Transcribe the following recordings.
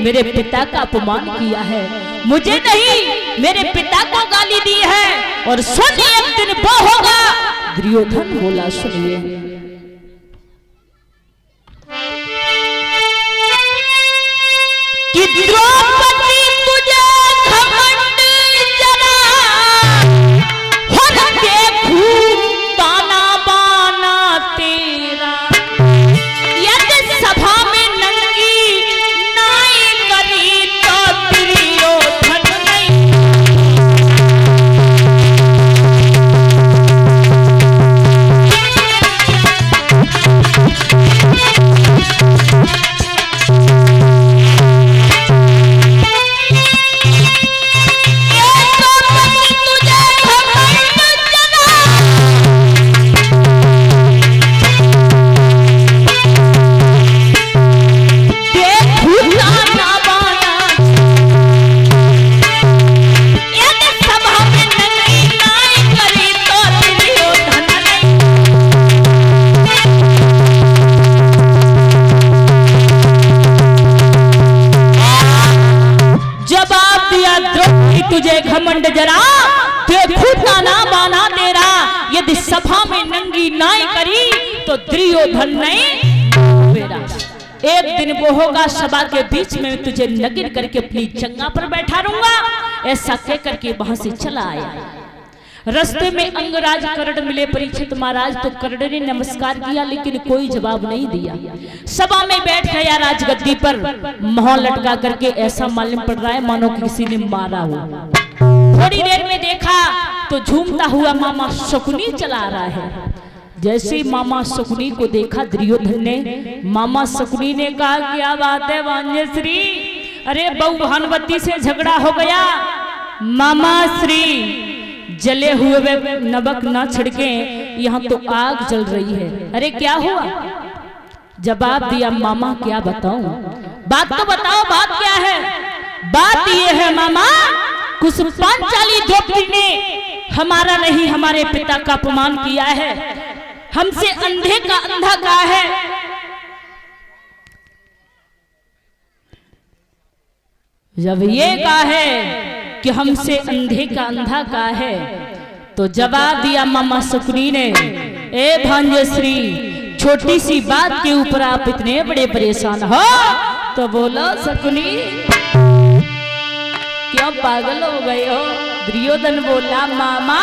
मेरे पिता का अपमान किया है, मुझे नहीं मेरे पिता को गाली दी है। और सुन एक दिन वो होगा। दुर्योधन बोला सुनिए, कि द्रौपदी तुझे घमंड जरा हो देखूं ताना बाना तेरा, यदि सभा में नंगी नाई करी तो दुर्योधन नहीं। तुझे घमंड जरा देखूं ताना बाना तेरा, यदि सभा में नंगी नाई करी तो दुर्योधन नहीं मेरा। एक दिन वो होगा सभा के बीच में तुझे नगिन करके अपनी जंगा पर बैठा रहूंगा। ऐसा कह करके वहां से चला आया। रास्ते में अंगराज कर्ण मिले परीक्षित महाराज, तो कर्ण ने नमस्कार किया लेकिन कोई जवाब नहीं दिया। सभा में बैठ गया राजगद्दी पर, मुंह लटका करके ऐसा मालूम पड़ रहा है मानो किसी ने मारा हो। थोड़ी देर में देखा तो झूमता हुआ मामा शकुनी चला आ रहा है। जैसे ही मामा शकुनी को देखा दुर्योधन ने, मामा शकुनी ने कहा क्या बात है वान्यश्री, अरे बहु भानुवती से झगड़ा हो गया। मामा श्री जले हुए नमक ना छिड़के, यहाँ तो आग जल रही है। अरे क्या हुआ? जवाब दिया मामा क्या बताऊं, बात तो बताओ बात क्या है? बात ये है मामा, कुछ पांचाली द्रौपदी ने हमारा नहीं हमारे पिता का अपमान किया है, हमसे अंधे का अंधा कहा है। जब ये कहा है कि हमसे अंधे का अंधा कहा है, तो जवाब दिया मामा शकुनी ने, ए भांजेश्री छोटी सी बात के ऊपर आप इतने बड़े परेशान हो? तो बोलो शकुनी क्यों पागल हो गए हो? दुर्योधन बोला मामा,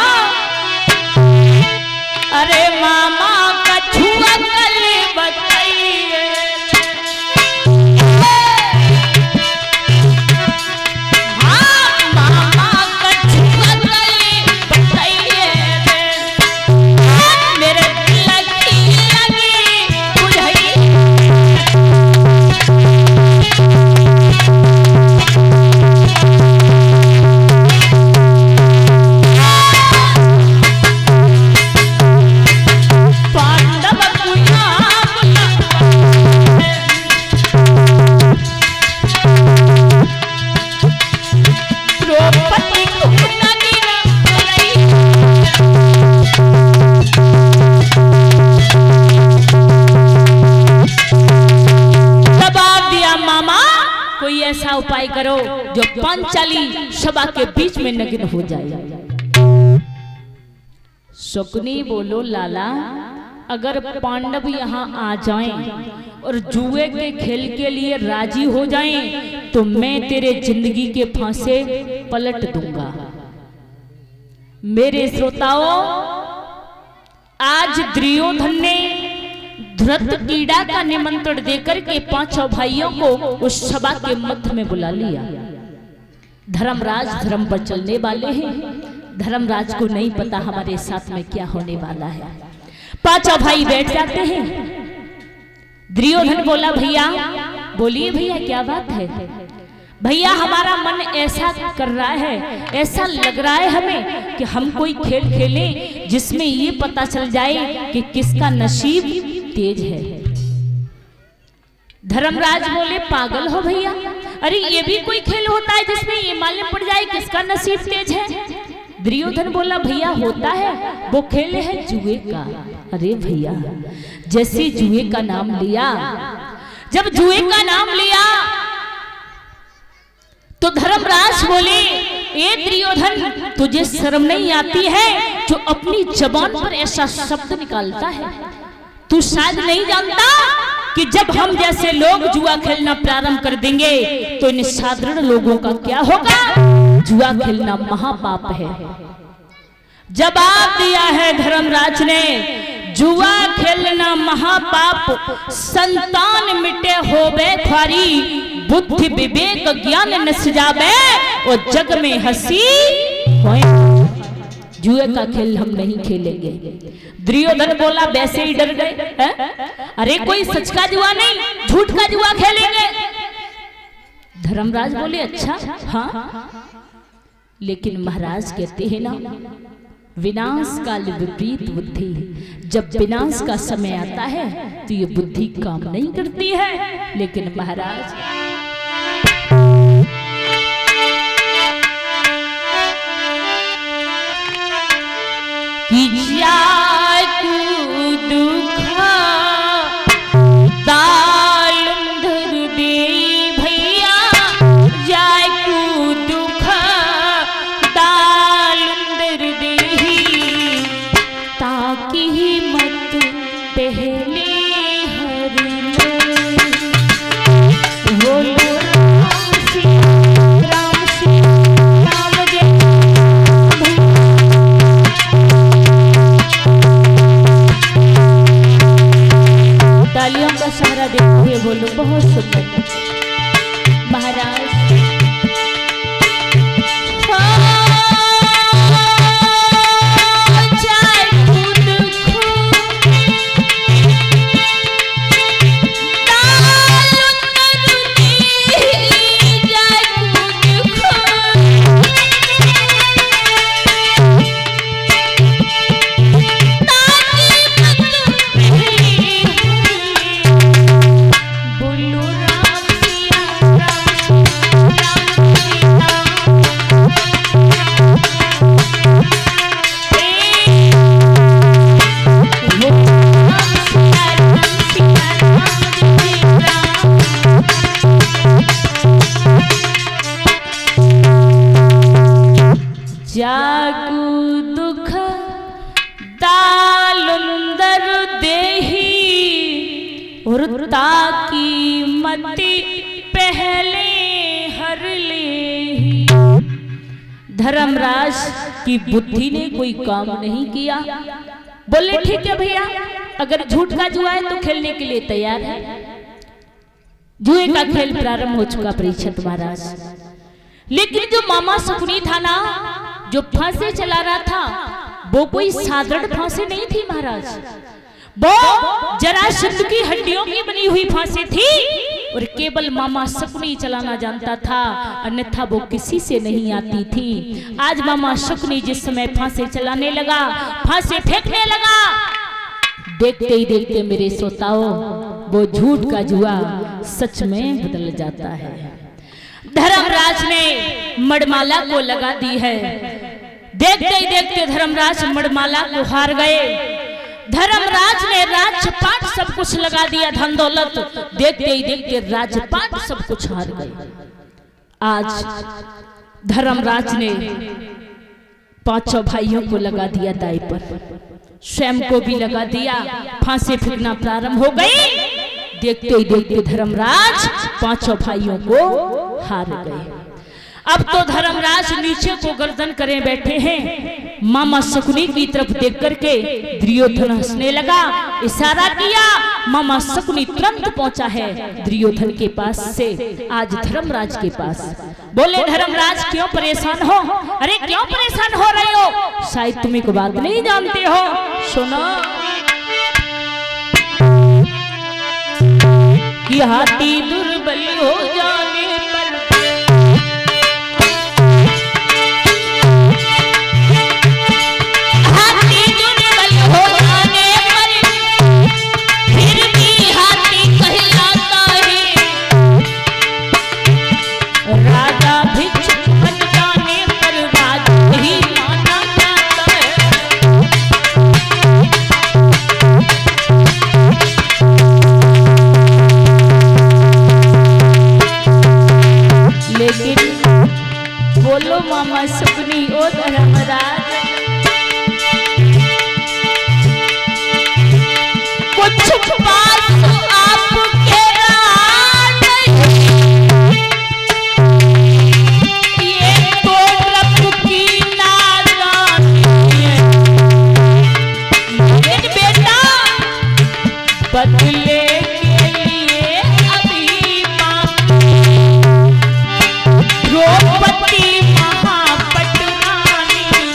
अरे मामा कछुआ कल बताइए, हाँ मामा कछुआ कल बताइए, मेरे लगी बुझाई। ऐसा उपाय करो जो पांचाली सभा के बीच में नग्न हो जाए। शकुनी बोलो लाला, अगर पांडव यहाँ आ जाएं और जुए के खेल के लिए राजी हो जाएं तो मैं तेरे जिंदगी के फांसे पलट दूंगा। मेरे श्रोताओं, आज दुर्योधन ने धृतकीड़ा का निमंत्रण देकर के पांचों भाइयों को उस सभा के मध्य में बुला लिया। धर्मराज धर्म पर चलने वाले हैं, धर्मराज को नहीं पता हमारे साथ में क्या होने वाला है। पांचों भाई बैठ जाते हैं। दुर्योधन बोला भैया, बोलिए भैया क्या बात है? भैया हमारा मन ऐसा कर रहा है, ऐसा लग रहा है हमें कि हम कोई खेल खेलें जिसमें ये पता चल जाए कि किसका नसीब तेज है। धर्मराज बोले पागल हो भैया, अरे ये भी कोई खेल होता है जिसमें ये मालूम पड़ जाए किसका नसीब तेज है? दुर्योधन बोला भैया होता है, वो खेल है जुए का। अरे भैया जैसे जुए का नाम लिया, जब जुए का नाम लिया तो धर्मराज बोले, ए दुर्योधन, तुझे शर्म नहीं आती है जो अपनी जबान पर ऐसा शब्द निकालता है? तू शायद नहीं जानता कि जब हम जैसे लोग जुआ खेलना प्रारंभ कर देंगे तो इन साधारण लोगों का क्या होगा? जुआ खेलना महापाप है। जवाब दिया है धर्मराज ने, जुआ खेलना महापाप, संतान मिटे होबे ख्वारी, बुद्धि विवेक ज्ञान न सजावे, और जग में हंसी होए। जुए का खेल हम नहीं खेलेंगे। दुर्योधन बोला, वैसे ही डर गए, अरे कोई सच का जुआ नहीं, झूठ का जुआ खेलेंगे। धर्मराज बोले, अच्छा हाँ, लेकिन महाराज कहते हैं ना, विनाश काल विपरीत बुद्धि, जब विनाश का समय आता है तो ये बुद्धि काम नहीं करती है। लेकिन महाराज कि दुखा दालंधर दे भैया, जाय को दुखा दालंधर दे, ताकि मत पहले हर बोलो राम श्री राम जय। तालियों का सहारा देते हुए बोलो, बहुत सुंदर महाराज। जागु दुख दालुंदर देही, वृता की मति पहले हर ले। धर्मराज की बुद्धि ने कोई काम नहीं किया। बोले, ठीक है भैया, अगर झूठ का जुआ है तो खेलने के लिए तैयार है। जुए का खेल प्रारंभ हो चुका परीक्षित महाराज। लेकिन जो मामा शकुनी था ना, जो फांसी चला रहा था, वो कोई साधारण फांसी नहीं थी महाराज। वो जरासंध की हड्डियों की बनी हुई फांसी थी, और केवल मामा शकुनी चलाना जानता था, अन्यथा वो किसी से नहीं आती थी। आज मामा शकुनी जिस समय फांसी चलाने लगा, फांसी फेंकने लगा, देखते ही देखते मेरे श्रोताओं, वो झूठ का जुआ सच में बदल जाता है। धर्मराज ने मणिमाला को लगा दी है। देखते ही देखते धर्मराज मणिमाला को हार गए। धर्मराज ने राजपाट सब कुछ लगा दिया, धन दौलत, देखते ही देखते राजपाट सब कुछ हार गए। आज धर्मराज ने पांचों भाइयों को लगा दिया दाई पर, स्वयं को भी लगा दिया। फांसी फेंकना प्रारंभ हो गई। देखते ही देखते धर्मराज पांचों भाइयों को हार गए। अब तो धर्मराज नीचे को गर्दन करे बैठे हैं। मामा शकुनी की तरफ देख करके दुर्योधन हंसने लगा, इशारा किया। मामा शकुनी तुरंत पहुंचा है दुर्योधन के पास से आज धर्मराज के पास। बोले, धर्मराज क्यों परेशान हो? अरे क्यों परेशान हो रहे हो? शायद तुम एक बात नहीं जानते हो, सुनो। कि हाथी दुर्बल हो जाने पर, हाथी दुर्बल हो जाने पर, फिर भी हाथी कहलाता है। राजा भिक्षुक बन जाने पर राजा ही माना जाता है। बोलो मामा सुकनी ओ धर्मराज। कुछ बात आपके राज ये तो रब की नादानी है। बेटा बदले के लिए अभी द्रौपदी महापटरानी है।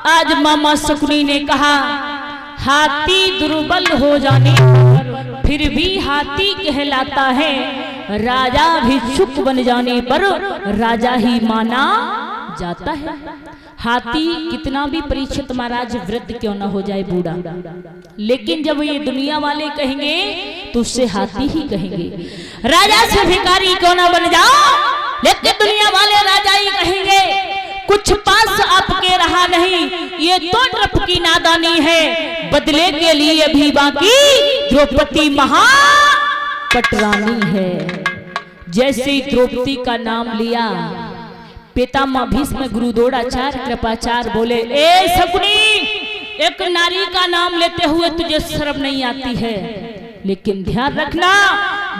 आज मामा शकुनी ने कहा हाथी दुर्बल हो जाने पर फिर भी हाथी कहलाता है, राजा भी चुप बन जाने पर राजा ही माना जाता है। हाथी कितना भी परीक्षित महाराज वृद्ध क्यों ना हो जाए बूढ़ा, लेकिन जब ये दुनिया वाले कहेंगे तो उससे हाथी ही कहेंगे। राजा से भिखारी क्यों ना बन जाओ, लेकिन दुनिया वाले राजा ही कहेंगे। कुछ पास आपके रहा नहीं, ये तो नृप की नादानी है। बदले के लिए भी बाकी द्रौपदी महापटरानी है। जैसे द्रौपदी का नाम लिया, पितामह भीष्म गुरु द्रोणाचार्य कृपाचार्य बोले, ए शकुनी, एक नारी का नाम लेते हुए तुझे शर्म नहीं आती है? लेकिन ध्यान रखना,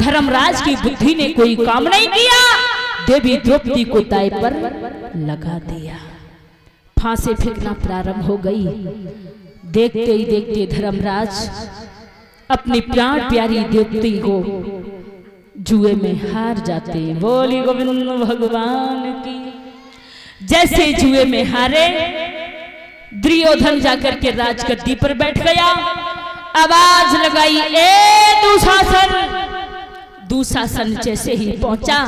धर्मराज की बुद्धि ने कोई काम नहीं किया। देवी द्रौपदी को दाएं पर लगा दिया, फांसी फेंकना प्रारंभ हो गई। देखते ही देखते धर्मराज अपनी प्राण प्यारी द्रौपदी को जुए में हार जाते। बोली गोविंद भगवान की। जैसे जुए में हारे, दुर्योधन जाकर के राजगद्दी पर बैठ गया, आवाज लगाई, ए दुशासन। दुशासन जैसे ही पहुंचा,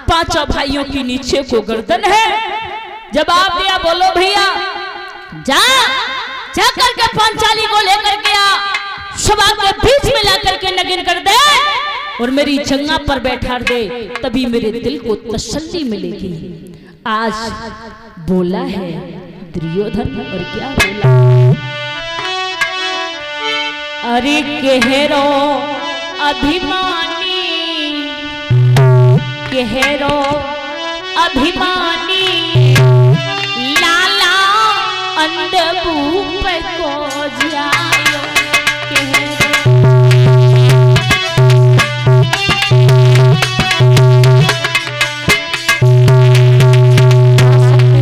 पांचों भाइयों की नीचे को गर्दन है। जवाब दिया, बोलो भैया, जा करके पांचाली को लेकर के आ, सभा के बीच में ला करके नगिन कर दे और मेरी जंगा पर बैठा दे, तभी मेरे दिल को तसल्ली मिलेगी। आज बोला है दुर्योधन, और क्या बोला? अरे कहरो अभिमानी, कहरो अभिमानी, लाला अंधभूप को जायो।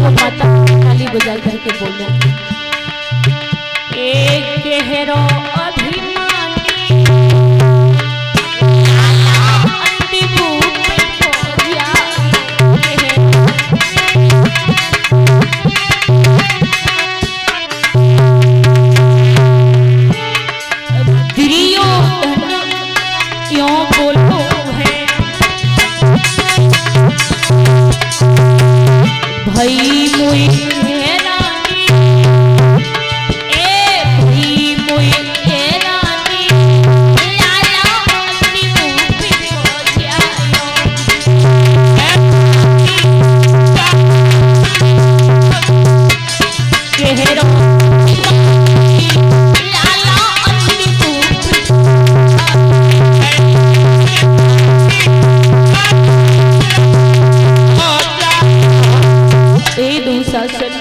माता ताली बजा करके बोलो, एक कहरो अभिमानी, लाला अंधभूप को जायो। दुर्योधन क्यों बोलो है, भई मुई मेरा दुशासन